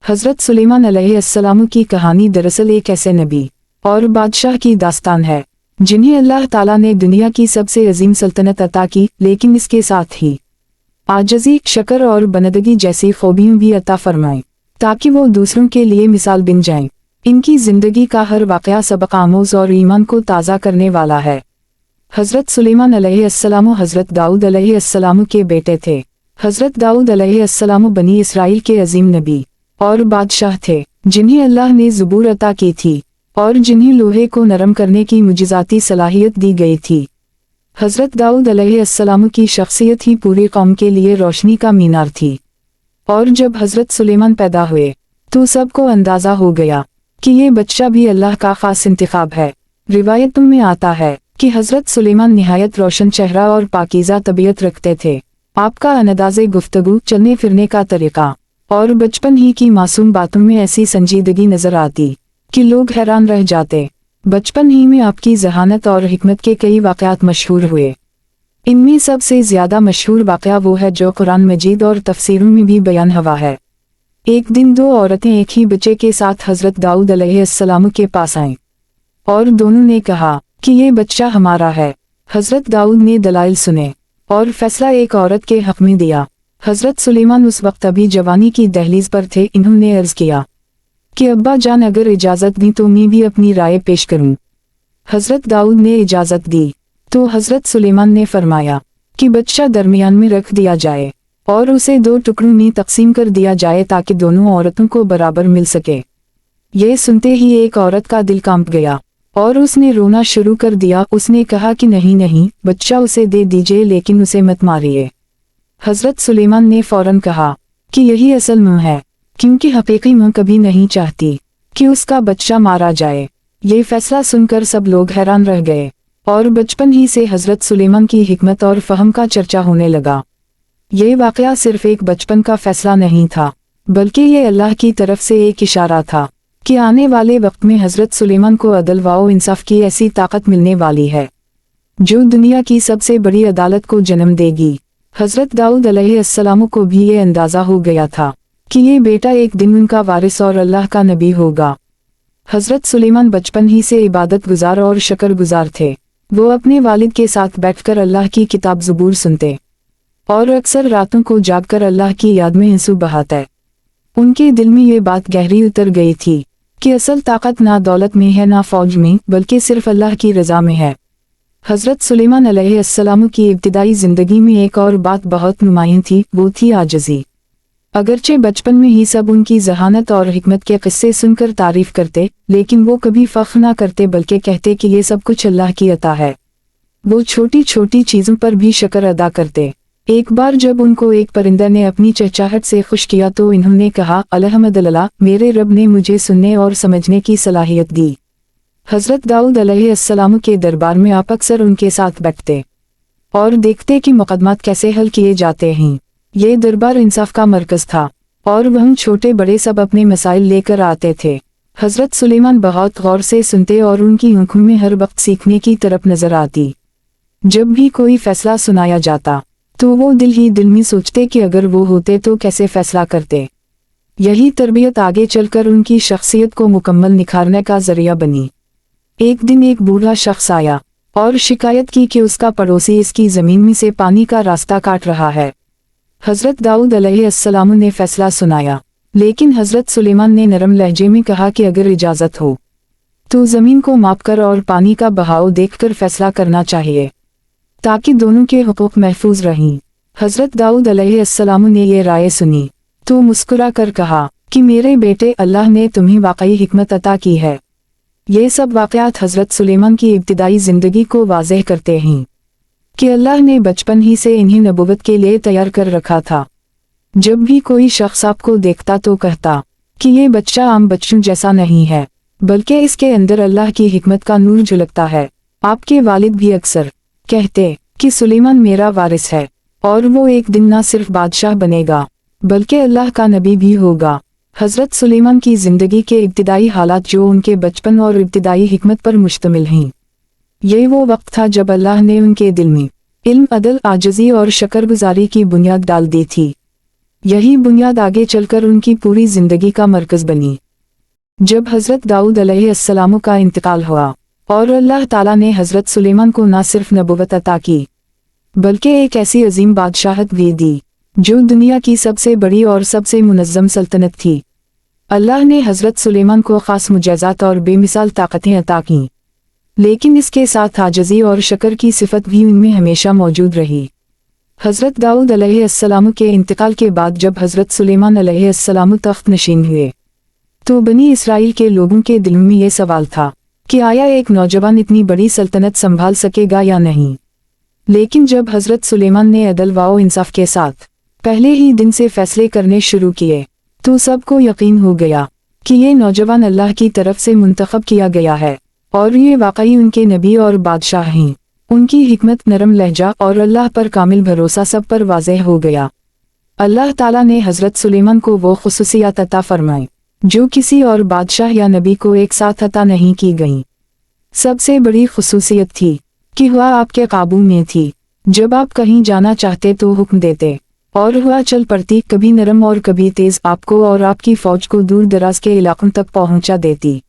हज़रत सुलेमान अलैहिस्सलाम की कहानी दरअसल एक ऐसे नबी और बादशाह की दास्तान है जिन्हें अल्लाह ताला ने दुनिया की सबसे अजीम सल्तनत अता की, लेकिन इसके साथ ही आजज़ी, शक्र और बंदगी जैसी खूबियां भी अता फरमाएं ताकि वो दूसरों के लिए मिसाल बन जाएं। इनकी जिंदगी का हर वाक़या सबक आमोज़ और ईमान को ताज़ा करने वाला है। हज़रत सुलेमान अलैहिस्सलाम हज़रत दाऊद अलैहिस्सलाम के बेटे थे। हज़रत दाऊद अलैहिस्सलाम बनी इसराइल के अजीम नबी और बादशाह थे जिन्हें अल्लाह ने ज़बूर अता की थी और जिन्हें लोहे को नरम करने की मुजिज़ाती सलाहियत दी गई थी। हज़रत दाऊद अलैहिस्सलाम की शख्सियत ही पूरी कौम के लिए रोशनी का मीनार थी। और जब हज़रत सुलेमान पैदा हुए तो सबको अंदाज़ा हो गया कि ये बच्चा भी अल्लाह का ख़ास इंतखाब है। रिवायतों में आता है कि हज़रत सुलेमान निहायत रोशन चेहरा और पाकीज़ा तबीयत रखते थे। आपका अंदाज़े गुफ्तगू, चलने फिरने का तरीक़ा और बचपन ही की मासूम बातों में ऐसी संजीदगी नज़र आती कि लोग हैरान रह जाते। बचपन ही में आपकी ज़हानत और हिकमत के कई वाक़यात मशहूर हुए। इनमें सबसे ज़्यादा मशहूर वाक़या वो है जो कुरान मजीद और तफसीरों में भी बयान हुआ है। एक दिन दो औरतें एक ही बच्चे के साथ हज़रत दाऊद अलैहिस्सलाम के पास आईं और दोनों ने कहा कि ये बच्चा हमारा है। हज़रत दाऊद ने दलाइल सुने और फैसला एक औरत के हक़ में दिया। हज़रत सुलेमान उस वक्त अभी जवानी की दहलीज पर थे। इन्होंने अर्ज़ किया कि अब्बा जान अगर इजाज़त दी तो मैं भी अपनी राय पेश करूं। हज़रत दाऊद ने इजाज़त दी तो हज़रत सुलेमान ने फरमाया कि बच्चा दरमियान में रख दिया जाए और उसे दो टुकड़ों में तकसीम कर दिया जाए ताकि दोनों औरतों को बराबर मिल सके। ये सुनते ही एक औरत का दिल कांप गया और उसने रोना शुरू कर दिया। उसने कहा कि नहीं नहीं, बच्चा उसे दे दीजिए, लेकिन उसे मत मारिए। हज़रत सुलेमान ने फौरन कहा कि यही असल माँ है, क्योंकि हकीकी माँ कभी नहीं चाहती कि उसका बच्चा मारा जाए। ये फैसला सुनकर सब लोग हैरान रह गए और बचपन ही से हज़रत सुलेमान की हिकमत और फ़हम का चर्चा होने लगा। ये वाक़या सिर्फ़ एक बचपन का फ़ैसला नहीं था, बल्कि ये अल्लाह की तरफ से एक इशारा था कि आने वाले वक्त में हज़रत सुलेमान को अदल व इंसाफ की ऐसी ताकत मिलने वाली है जो दुनिया की सबसे बड़ी अदालत को जन्म देगी। हज़रत दाऊद अलैहिस्सलाम को भी ये अंदाज़ा हो गया था कि ये बेटा एक दिन उनका वारिस और अल्लाह का नबी होगा। हज़रत सुलेमान बचपन ही से इबादत गुजार और शुक्रगुजार थे। वो अपने वालिद के साथ बैठकर अल्लाह की किताब ज़बूर सुनते और अक्सर रातों को जागकर अल्लाह की याद में आंसू बहाते। उनके दिल में ये बात गहरी उतर गई थी कि असल ताकत ना दौलत में है ना फौज में, बल्कि सिर्फ अल्लाह की रज़ा में है। हज़रत सुलेमान अलैहिस्सलाम की इब्तिदाई ज़िंदगी में एक और बात बहुत नुमायाँ थी, वो थी आजिज़ी। अगरचे बचपन में ही सब उनकी ज़हानत और हिकमत के किस्से सुनकर तारीफ़ करते, लेकिन वो कभी फ़ख्र ना करते बल्कि कहते कि ये सब कुछ अल्लाह की अता है। वो छोटी छोटी चीज़ों पर भी शुक्र अदा करते। एक बार जब उनको एक परिंदा ने अपनी चहचहाहट से खुश किया तो इन्होंने कहा, अल्हम्दुलिल्लाह, मेरे रब ने मुझे सुनने और समझने की सलाहियत दी। हज़रत दाऊद अलैहिस्सलाम के दरबार में आप अक्सर उनके साथ बैठते और देखते कि मुकदमात कैसे हल किए जाते हैं। ये दरबार इंसाफ का मरकज़ था और वहाँ छोटे बड़े सब अपने मसाइल लेकर आते थे। हज़रत सुलेमान बहुत गौर से सुनते और उनकी आँखों में हर वक्त सीखने की तरफ नज़र आती। जब भी कोई फैसला सुनाया जाता तो वो दिल ही दिल में सोचते कि अगर वो होते तो कैसे फैसला करते। यही तरबियत आगे चलकर उनकी शख्सियत को मुकम्मल निखारने का ज़रिया बनी। एक दिन एक बूढ़ा शख्स आया और शिकायत की कि उसका पड़ोसी इसकी ज़मीन में से पानी का रास्ता काट रहा है। हज़रत दाऊद अलैहिस्सलाम ने फैसला सुनाया, लेकिन हज़रत सुलेमान ने नरम लहजे में कहा कि अगर इजाज़त हो तो ज़मीन को मापकर और पानी का बहाव देखकर फैसला करना चाहिए ताकि दोनों के हुकूक महफूज रहें। हज़रत दाऊद अलैहिस्सलाम ने ये राय सुनी तो मुस्कुरा कर कहा कि मेरे बेटे, अल्लाह ने तुम्हें वाकई हिकमत अता की है। ये सब वाक़यात हज़रत सुलेमान की इब्तिदाई ज़िंदगी को वाज़ेह करते हैं कि अल्लाह ने बचपन ही से इन्हें नबूवत के लिए तैयार कर रखा था। जब भी कोई शख्स आपको देखता तो कहता कि ये बच्चा आम बच्चों जैसा नहीं है, बल्कि इसके अंदर अल्लाह की हिकमत का नूर झलकता है। आपके वालिद भी अक्सर कहते कि सुलेमान मेरा वारिस है और वो एक दिन ना सिर्फ बादशाह बनेगा बल्कि अल्लाह का नबी भी होगा। हज़रत सुलेमान की ज़िंदगी के इब्तिदाई हालात जो उनके बचपन और इब्तिदाई हिकमत पर मुश्तमिल हैं, ये वो वक्त था जब अल्लाह ने उनके दिल में इल्म, अदल, आजिज़ी और शुक्रगुजारी की बुनियाद डाल दी थी। यही बुनियाद आगे चलकर उनकी पूरी जिंदगी का मरकज बनी। जब हज़रत दाऊद अलैहिस्सलाम का इंतकाल हुआ और अल्लाह ताला ने हज़रत सुलेमान को न सिर्फ नबुवत अता की बल्कि एक ऐसी अजीम बादशाहत भी दी जो दुनिया की सबसे बड़ी और सबसे मुनज़्ज़म सल्तनत थी। अल्लाह ने हज़रत सुलेमान को ख़ास मुजज़्ज़ात और बेमिसाल ताकतें अता कीं, लेकिन इसके साथ आजिज़ी और शक्र की सिफत भी उनमें हमेशा मौजूद रही। हज़रत दाऊद अलैहिस्सलाम के इंतकाल के बाद जब हज़रत सुलेमान अलैहिस्सलाम तख्त नशीन हुए तो बनी इसराइल के लोगों के दिल में ये सवाल था कि आया एक नौजवान इतनी बड़ी सल्तनत संभाल सकेगा या नहीं। लेकिन जब हज़रत सुलेमान ने अदल व इंसाफ के साथ पहले ही दिन से फैसले करने शुरू किए तो सबको यकीन हो गया कि ये नौजवान अल्लाह की तरफ से मुंतखब किया गया है और ये वाकई उनके नबी और बादशाह हैं। उनकी हिकमत, नरम लहजा और अल्लाह पर कामिल भरोसा सब पर वाज़ेह हो गया। अल्लाह ताला ने हज़रत सुलेमान को वो खुसूसियात अता फरमाई जो किसी और बादशाह या नबी को एक साथ अता नहीं की गईं। सबसे बड़ी खुसूसियत थी कि हुआ आपके काबू में थी। जब आप कहीं जाना चाहते तो हुक्म देते और हुआ चल पड़ती, कभी नरम और कभी तेज, आपको और आपकी फौज को दूर दराज के इलाकों तक पहुंचा देती।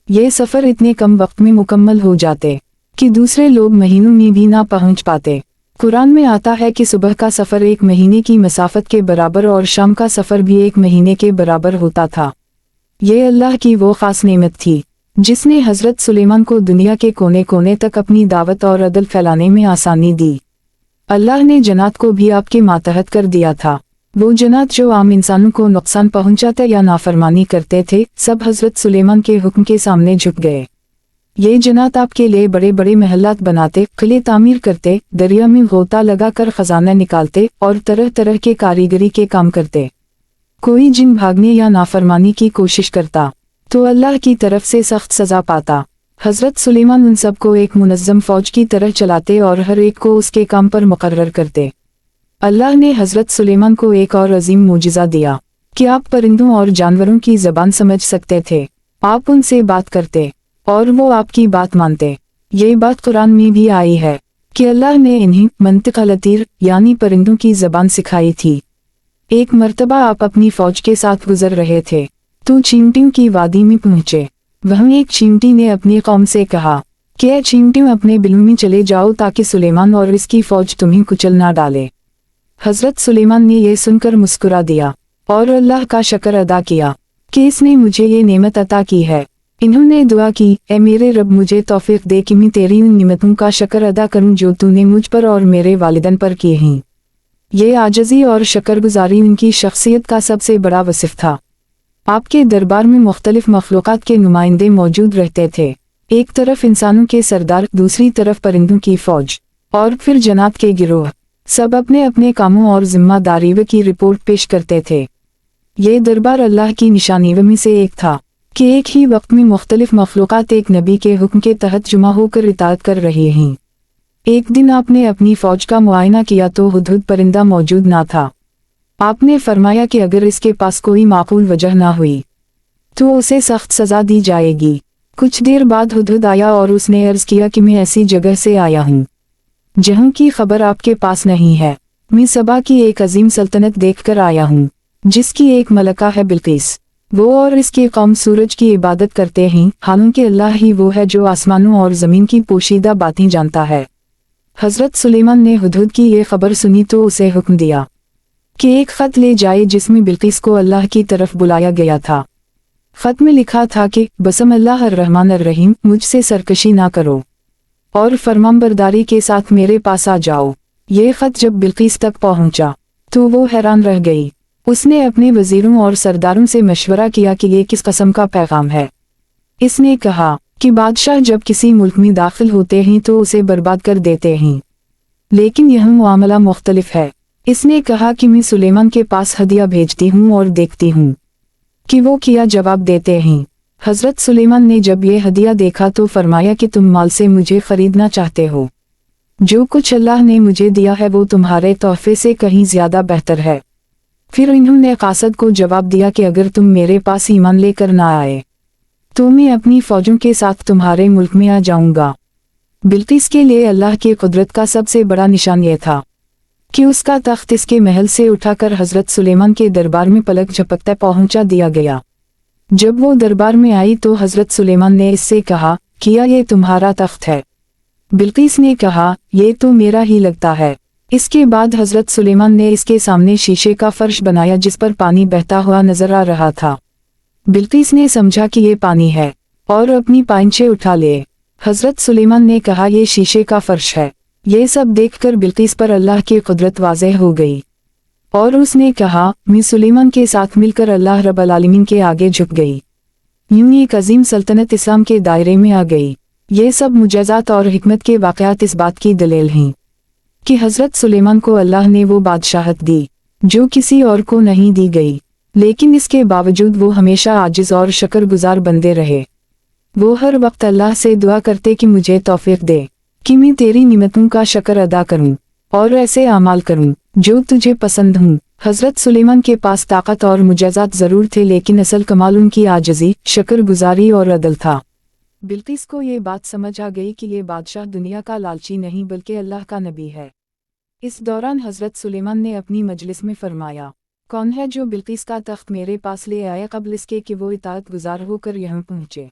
ये सफ़र इतने कम वक्त में मुकम्मल हो जाते कि दूसरे लोग महीनों में भी ना पहुंच पाते। कुरान में आता है कि सुबह का सफ़र 1 महीने की मसाफत के बराबर और शाम का सफ़र भी 1 महीने के बराबर होता था। ये अल्लाह की वो ख़ास नेमत थी जिसने हज़रत सुलेमान को दुनिया के कोने कोने तक अपनी दावत और अदल फैलाने में आसानी दी। अल्लाह ने जन्नत को भी आपके मातहत कर दिया था। वो जन्नत जो आम इंसानों को नुकसान पहुंचाते या नाफरमानी करते थे, सब हज़रत सुलेमान के हुक्म के सामने झुक गए। ये जन्नत आपके लिए बड़े बड़े महलात बनाते, किले तामीर करते, दरिया में गोता लगाकर खजाना निकालते और तरह तरह के कारीगरी के काम करते। कोई जिन भागने या नाफरमानी की कोशिश करता तो अल्लाह की तरफ से सख्त सज़ा पाता। हज़रत सुलेमान उन सब को एक मुनज़्ज़म फ़ौज की तरह चलाते और हर एक को उसके काम पर मुकर्रर करते। अल्लाह ने हज़रत सुलेमान को एक और अजीम मोजिज़ा दिया कि आप परिंदों और जानवरों की ज़बान समझ सकते थे। आप उनसे बात करते और वो आपकी बात मानते। ये बात कुरान में भी आई है कि अल्लाह ने इन्हें मंतिक़ लतीर यानी परिंदों की ज़बान सिखाई थी। एक मर्तबा आप अपनी फ़ौज के साथ गुजर रहे थे तो चींटियों की वादी में पहुँचे। वहाँ एक चींटी ने अपनी कौम से कहा कि ऐ चींटियों, अपने बिलों में चले जाओ ताकि सुलेमान और इसकी फ़ौज तुम्हें कुचल ना डाले। हज़रत सुलेमान ने यह सुनकर मुस्कुरा दिया और अल्लाह का शुक्र अदा किया कि इसने मुझे ये नेमत अता की है। इन्होंने दुआ की, ए मेरे रब, मुझे तौफीक दे कि मैं तेरी उन निमतों का शुक्र अदा करूं जो तूने मुझ पर और मेरे वालिदैन पर किए हैं। ये आजिज़ी और शुक्रगुजारी उनकी शख्सियत का सबसे बड़ा वसिफ था। आपके दरबार में मुख्तलिफ मखलूक़ात के नुमाइंदे मौजूद रहते थे। एक तरफ इंसानों के सरदार, दूसरी तरफ परिंदों की फ़ौज और फिर जन्नत के गिरोह। सब अपने अपने कामों और जिम्मेदारी की रिपोर्ट पेश करते थे। ये दरबार अल्लाह की निशानियों में से एक था कि एक ही वक्त में मुख्तलिफ मखलूक़ात एक नबी के हुक्म के तहत जुमा होकर इताअत कर रहे हैं। एक दिन आपने अपनी फ़ौज का मुआयना किया तो हुदहुद परिंदा मौजूद ना था। आपने फरमाया कि अगर इसके पास कोई माकूल वजह ना हुई तो उसे सख्त सज़ा दी जाएगी। कुछ देर बाद हुदहुद आया और उसने अर्ज़ किया कि मैं ऐसी जगह से आया हूँ जहाँ की खबर आपके पास नहीं है। मैं सबा की एक अजीम सल्तनत देखकर आया हूँ जिसकी एक मलका है बिल्किस। वो और इसकी कौम सूरज की इबादत करते हैं, हालांकि अल्लाह ही वो है जो आसमानों और ज़मीन की पोशीदा बातें जानता है। हज़रत सुलेमान ने हुदहुद की ये खबर सुनी तो उसे हुक्म दिया कि एक ख़त ले जाए जिसमें बिल्किस को अल्लाह की तरफ बुलाया गया था। ख़त में लिखा था कि बसम अल्लाह अर्रहमान अर्रहीम, मुझसे सरकशी ना करो और फरमानबरदारी के साथ मेरे पास आ जाओ। ये ख़त जब बिल्किस तक पहुंचा तो वो हैरान रह गई। उसने अपने वज़ीरों और सरदारों से मशवरा किया कि ये किस कस्म का पैगाम है। इसने कहा कि बादशाह जब किसी मुल्क में दाखिल होते हैं तो उसे बर्बाद कर देते हैं, लेकिन यह मामला मुख्तलिफ है। इसने कहा कि मैं सुलेमान के पास हदिया भेजती हूँ और देखती हूँ कि वो क्या जवाब देते हैं। हज़रत सुलेमान ने जब ये हदिया देखा तो फरमाया कि तुम माल से मुझे खरीदना चाहते हो। जो कुछ अल्लाह ने मुझे दिया है वो तुम्हारे तोहफे से कहीं ज़्यादा बेहतर है। फिर इन्होंने कासद को जवाब दिया कि अगर तुम मेरे पास ईमान लेकर ना आए तो मैं अपनी फ़ौजों के साथ तुम्हारे मुल्क में आ जाऊंगा। बिल्किस के लिए अल्लाह की कुदरत का सबसे बड़ा निशान ये था कि उसका तख्त इसके महल से उठाकर हजरत सुलेमान के दरबार में पलक झपकते पहुंचा दिया गया। जब वो दरबार में आई तो हजरत सुलेमान ने इससे कहा, किया ये तुम्हारा तख्त है? बिल्किस ने कहा, ये तो मेरा ही लगता है। इसके बाद हजरत सुलेमान ने इसके सामने शीशे का फर्श बनाया जिस पर पानी बहता हुआ नजर आ रहा था। बिल्किस ने समझा कि ये पानी है और अपनी पांचे उठा लिए। हजरत सुलेमान ने कहा, ये शीशे का फर्श है। ये सब देखकर बिल्किस पर अल्लाह की कुदरत वाज़ेह हो गई और उसने कहा, मैं सुलेमान के साथ मिलकर अल्लाह रब्बुल आलमीन के आगे झुक गई। यूं एक अजीम सल्तनत इस्लाम के दायरे में आ गई। ये सब मुजज़ात और हिकमत के वाक़यात इस बात की दलील हैं कि हजरत सुलेमान को अल्लाह ने वो बादशाहत दी जो किसी और को नहीं दी गई, लेकिन इसके बावजूद वो हमेशा आजिज़ और शुक्रगुजार बंदे रहे। वो हर वक्त अल्लाह से दुआ करते कि मुझे तौफीक दे कि मैं तेरी निमतों का शुक्र अदा करूं और ऐसे अमाल करूं जो तुझे पसंद हूं। हजरत सुलेमान के पास ताकत और मुजज़ात ज़रूर थे, लेकिन असल कमाल उनकी आजिज़ी, शुक्रगुजारी और अदल था। बिल्किस को ये बात समझ आ गई कि ये बादशाह दुनिया का लालची नहीं बल्कि अल्लाह का नबी है। इस दौरान हजरत सुलेमान ने अपनी मजलिस में फरमाया, कौन है जो बिल्किस का तख्त मेरे पास ले आए कबल इसके कि वो इताअत गुजार होकर यहाँ पहुँचे?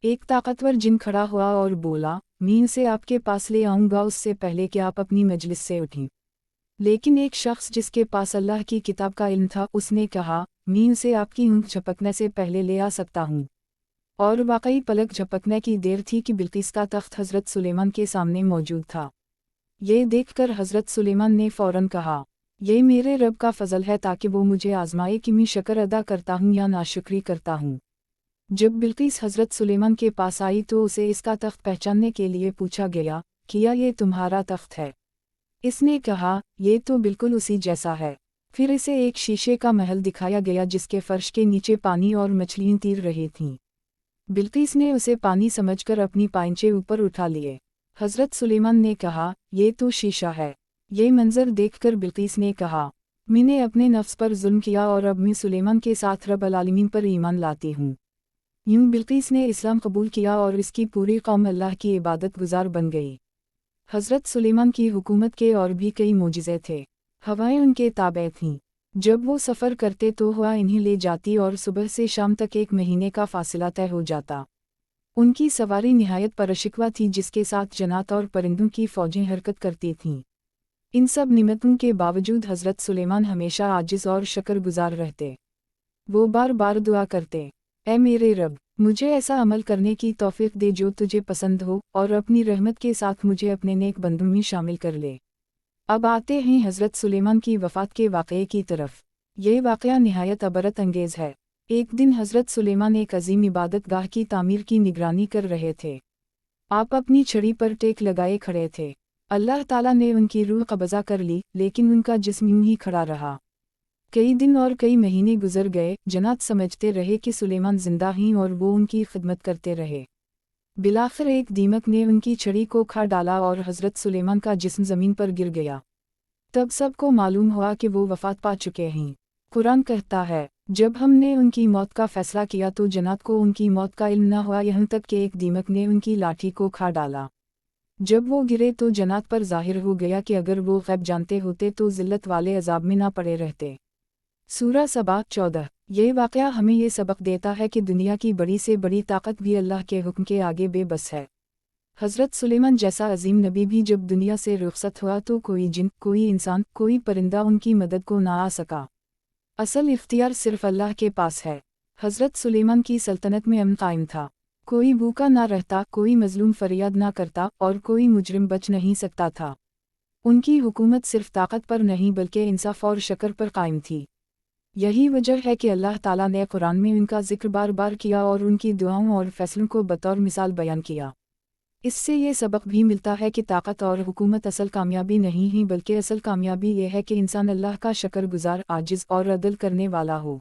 एक ताकतवर जिन खड़ा हुआ और बोला, मैं उसे आपके पास ले आऊँगा उससे पहले कि आप अपनी मजलिस से उठें। लेकिन एक शख्स जिसके पास अल्लाह की किताब का इल्म था उसने कहा, मैं उसे आपकी ऊँट झपकने से पहले ले आ सकता हूँ। और वाकई पलक झपकने की देर थी कि बिल्किस का तख्त हजरत सुलेमान के सामने मौजूद था। ये देखकर हजरत सुलेमान ने फौरन कहा, ये मेरे रब का फजल है ताकि वो मुझे आजमाए कि मैं शुक्र अदा करता हूँ या नाशुक्री करता हूँ। जब बिल्किस हजरत सुलेमान के पास आई तो उसे इसका तख्त पहचानने के लिए पूछा गया, किया ये तुम्हारा तख्त है? इसने कहा, ये तो बिल्कुल उसी जैसा है। फिर इसे एक शीशे का महल दिखाया गया जिसके फर्श के नीचे पानी और मछलियाँ तैर रही थीं। बिल्किस ने उसे पानी समझकर अपनी पांचे ऊपर उठा लिए। हजरत सुलेमान ने कहा, ये तो शीशा है। ये मंजर देखकर बिल्किस ने कहा, मैंने अपने नफ्स पर जुल्म किया और अब मैं सुलेमान के साथ रब्बुल आलमीन पर ईमान लाती हूँ। यूं बिल्किस ने इस्लाम कबूल किया और इसकी पूरी कौम अल्लाह की इबादत गुजार बन गई। हजरत सुलेमान की हुकूमत के और भी कई मोजिज़े थे। हवाएं उनके ताबे थीं। जब वो सफ़र करते तो हवा इन्हें ले जाती और सुबह से शाम तक 1 महीने का फासला तय हो जाता। उनकी सवारी निहायत परशिकवा थी जिसके साथ जन्नात और परिंदों की फ़ौजें हरकत करती थीं। इन सब निमतों के बावजूद हजरत सुलेमान हमेशा आजिज़ और शुक्रगुजार रहते। वो बार बार दुआ करते, ऐ मेरे रब, मुझे ऐसा अमल करने की तौफीक दे जो तुझे पसंद हो और अपनी रहमत के साथ मुझे अपने नेक बंदों में शामिल कर ले। अब आते हैं हजरत सुलेमान की वफ़ात के वाक़ये की तरफ। ये वाक़या निहायत अबरत अंगेज़ है। एक दिन हजरत सुलेमान एक अजीम इबादत गाह की तामीर की निगरानी कर रहे थे। आप अपनी छड़ी पर टेक लगाए खड़े थे। अल्लाह ताला ने उनकी रूह कब्ज़ा कर ली, लेकिन उनका जिस्म यूं ही खड़ा रहा। कई दिन और कई महीने गुजर गए। जन्नात समझते रहे कि सुलेमान जिंदा हैं और वो उनकी खिदमत करते रहे। बिलाखिर एक दीमक ने उनकी छड़ी को खा डाला और हजरत सुलेमान का जिस्म ज़मीन पर गिर गया। तब सबको मालूम हुआ कि वो वफ़ात पा चुके हैं। कुरान कहता है, जब हमने उनकी मौत का फ़ैसला किया तो जन्नात को उनकी मौत का इल्म न हुआ यहाँ तक कि एक दीमक ने उनकी लाठी को खा डाला। जब वो गिरे तो जन्नात पर ज़ाहिर हो गया कि अगर वो गैब जानते होते तो ज़िल्लत वाले अज़ाब में ना पड़े रहते। सूरा सबा 14। ये वाक़या हमें ये सबक देता है कि दुनिया की बड़ी से बड़ी ताकत भी अल्लाह के हुक्म के आगे बेबस है। हज़रत सुलेमान जैसा अजीम नबी भी जब दुनिया से रुखसत हुआ तो कोई जिन, कोई इंसान, कोई परिंदा उनकी मदद को ना आ सका। असल इख्तियार सिर्फ अल्लाह के पास है। हज़रत सुलेमान की सल्तनत में अमन कायम था। कोई भूखा ना रहता, कोई मजलूम फरियाद ना करता और कोई मुजरिम बच नहीं सकता था। उनकी हुकूमत सिर्फ ताकत पर नहीं बल्कि इंसाफ और शक्र पर कायम थी। यही वजह है कि अल्लाह ताला ने कुरान में उनका जिक्र बार बार किया और उनकी दुआओं और फैसलों को बतौर मिसाल बयान किया। इससे ये सबक भी मिलता है कि ताकत और हुकूमत असल कामयाबी नहीं है बल्कि असल कामयाबी ये है कि इंसान अल्लाह का शुक्रगुजार, आजिज़ और अदल करने वाला हो।